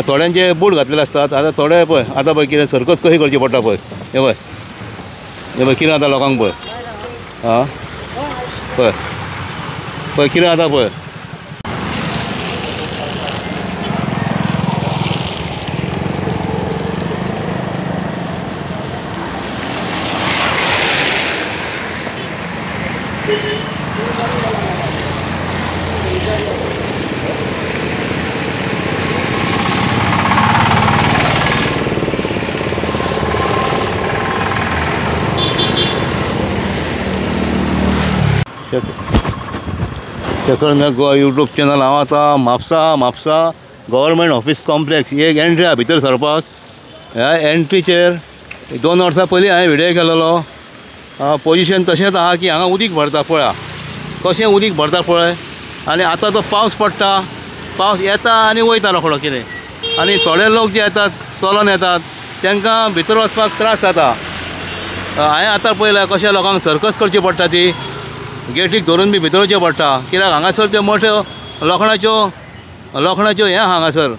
थोड्यांचे बूट घातलेले असतात. आतां थोडे पळय आतां पळय कितें सर्कस कशी करची पडटा पळय. हे पळय कितें जाता लोकांक पळय. पळय पळय कितें जाता पळय. शेखर नायक गोवा यूट्यूब चॅनल. हांव आतां म्हापसा गव्हर्मेंट ऑफिस कॉम्प्लेक्स ही एक एंट्री आहा भितर सरपाक. ह्या एंट्रीचेर 2 वर्सां पयलीं हांवें व्हिडियो केलेलो. पोजिशन तशेंच आहा की हांगा उदीक भरता पळया कशें उदीक भरता पळय. आनी आतां तो पावस पडटा, पावस येता आनी वयता रोखडो कितें. आनी थोडे लोक जे येतात चलोन येतात तांकां भितर वचपाक त्रास जाता. हांवें आतां पळयलां कशें लोकांक सर्कस करची पडटा ती गेटीक धरून बी भितर वचचें पडटा. कित्याक हांगासर त्यो मोठ्यो लोखणाच्यो हें हांगासर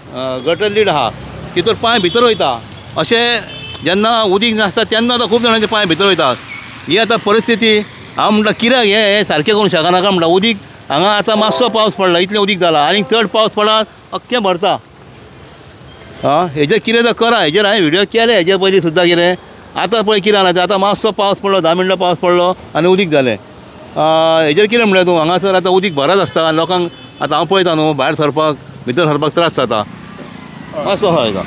गटर लीड आहा तितूर पांय भितर वयता. अशें जेन्ना उदीक नासता तेन्ना आतां खूब जाणांचे पांय भितर वयतात. ही आतां परिस्थिती. हांव म्हणटा कित्याक हें सारकें करूंक शकनाका म्हणटा. उदीक हांगा आतां मातसो पावस पडला इतलें उदीक जालां आनी चड पावस पडत अख्खें भरता. हेजेर कितें तर करा. हेजेर हांवें व्हिडियो केले हेजे पयलीं सुद्दां कितें. आतां पळय कितें जालां तें. आतां मातसो पावस पडलो 10 मिनटां पावस पडलो आनी उदीक जालें. हेजेर कितें म्हणलें तूं. हांगासर आतां उदीक भरत आसता आनी लोकांक आतां हांव पळयता न्हू भायर सरपाक भितर सरपाक त्रास जाता. असो आहा हाका.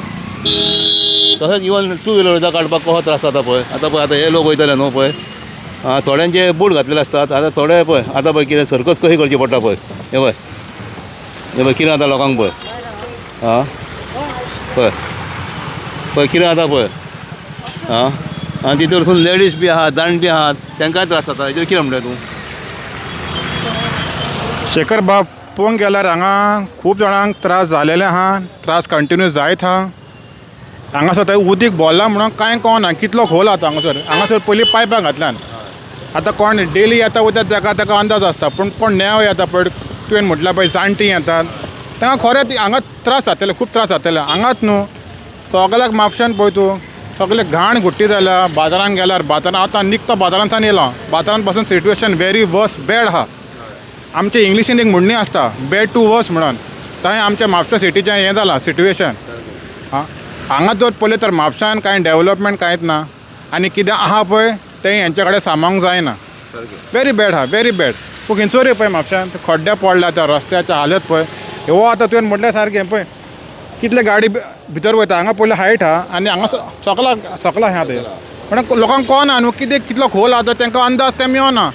तशेंच इवन 2 व्हिलर काडपाक कसो त्रास जाता पळय. आतां पळय आतां हे लोक वयतले न्हू पळय. थोड्यांचे बूट घातलेले असतात. आतां थोडे पळय आतां पळय कितें सर्कस कशी करची पडटा पळय. हे पळय कितें जाता लोकांक पळय. पळय पळय कितें जाता पळय. आनी तितूरसून लेडीज बी आहात जाणटी आहात तांकांय त्रास जाता. हेजेर कितें म्हणटा तूं. शेखर बाब पळोवंक गेल्यार हांगा खूब जाणांक त्रास जालेले आहा. त्रास कंटिन्यू जायत आहा. हांगासर थंय उदीक भरलां म्हणून कांय कळना कितलो खोल आतां हांगासर पयलीं पायपां घातल्यान. आतां कोण डेली येता वयता ताका अंदाज आसता. पूण कोण नेव येता पळय तुवें म्हटल्यार पळय जाणटी येतात तांकां खरेंच हांगा त्रास जातले खूब त्रास जातले. हांगाच न्हू सगळ्याक म्हापशान पळय तूं सगळे घाण घुट्टी जाल्या. बाजारान गेल्यार बाजारान आतां निकतो बाजारांतल्यान येयलो. बाजारांत पासून सिट्युएशन व्हेरी वर्स बॅड आहा. आमचे इंग्लिशीन एक म्हणणी आसता बॅड टू वर्स म्हणून. थंय आमच्या म्हापसा सिटीचें हें जालां सिट्युएशन. हांगा जर पळयलें तर म्हापशान कांय डेवलपमेंट कांयच ना. आनी कितें आहा पळय तें हेंचे कडेन सांबाळूंक जायना. व्हेरी बॅड आहा व्हेरी बॅड. तूं खंयसर पळय म्हापशान खड्डे पडल्या त्या रस्त्याचे हालत पळय. हो आतां तुवें म्हटलें सारकें पळय कितले गाडी भितर वयता. हांगा पयलीं हायट आहा आनी हांगा सकला हें आतां. पण लोकांक कळना न्हू कितें कितलो खोल आहा तो तांकां अंदाज तें मेळना.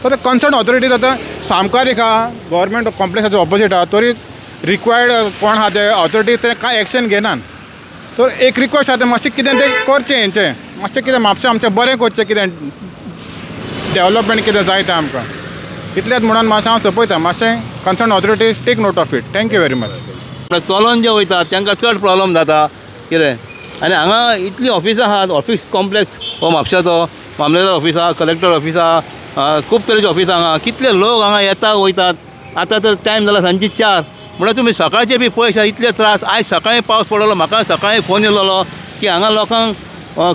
सो ते कन्सर्न ऑथॉरिटीज आतां सामकारीक आहा गव्हर्मेंट कॉम्प्लेक्साच्या ऑपोजीट आहा. तरी रिक्वायर्ड कोण आहा ते ऑथॉरिटी ते कांय एक्शन घेनात. तर एक रिक्वेस्ट आहा मातशें कितें तें करचें हेंचें मातशें कितें म्हापशें आमचें बरें करचें कितें डेवलपमेंट कितें जाय तें आमकां. इतलेंच म्हणून मातशें हांव सोंपयतां मातशें concern authorities take note of it. Thank you very much. चलोन जे वयतात तांकां चड प्रॉब्लम जाता कितें. आनी हांगा इतलीं ऑफिसां आहात. ऑफिस कॉम्प्लेक्स हो म्हापशाचो मामलेदार ऑफिस आहा कलेक्टर ऑफिस आहा खूब तरेची ऑफिसां हांगा. कितले लोक हांगा येता वयतात. आतां तर टायम जाला सांजची 4 म्हणल्यार तुमी सकाळचे बी पळयशा इतले त्रास. आयज सकाळीं पावस पडलो म्हाका सकाळीं फोन येयलो की हांगा लोकांक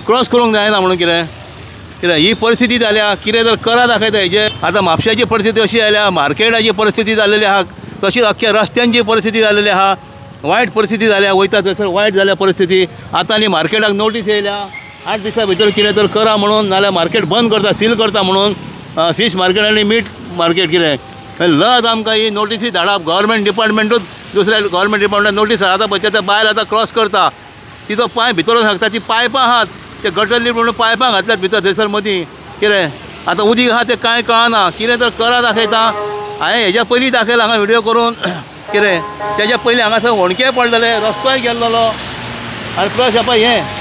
क्रॉस करूंक जायना म्हणून कितें ही परिस्थिती जाल्या. कितें तर करा दाखयता हेजेर. आतां म्हापशाची परिस्थिती अशी जाल्या मार्केटाची परिस्थिती जाल्लेली आहा तशीच अख्ख्या रस्त्यांची परिस्थिती जाल्लेली आहा. वायट परिस्थिती जाल्या वयता थंयसर वायट जाल्या परिस्थिती. आतां आनी मार्केटाक नोटीस येयल्या 8 दिसां भितर कितें तर करा म्हणून नाल्यार मार्केट बंद करता सील करता म्हणून. फीश मार्केट आनी मीट मार्केट कितें लज आमकां ही नोटीसी धाडप. गव्हर्मेंट डिपार्टमेंटूच दुसऱ्या गव्हर्मेंट डिपार्टमेंट नोटीस आतां पळय ते बायल आतां क्रॉस करता तिचो पांय भितर सांगता. ती पायपां आहात ते गटर लीड म्हणून पायपां घातल्यात भितर थंयसर मदीं. कितें आतां उदीक आहा तें कांय कळना. कितें तर करा दाखयता. हांवें हेज्या पयलीं दाखयलां हांगा व्हिडियो करून कितें. तेज्या पयलीं हांगासर होणके पडलेले रस्तोय गेल्लो आनी प्लस हें पळय हें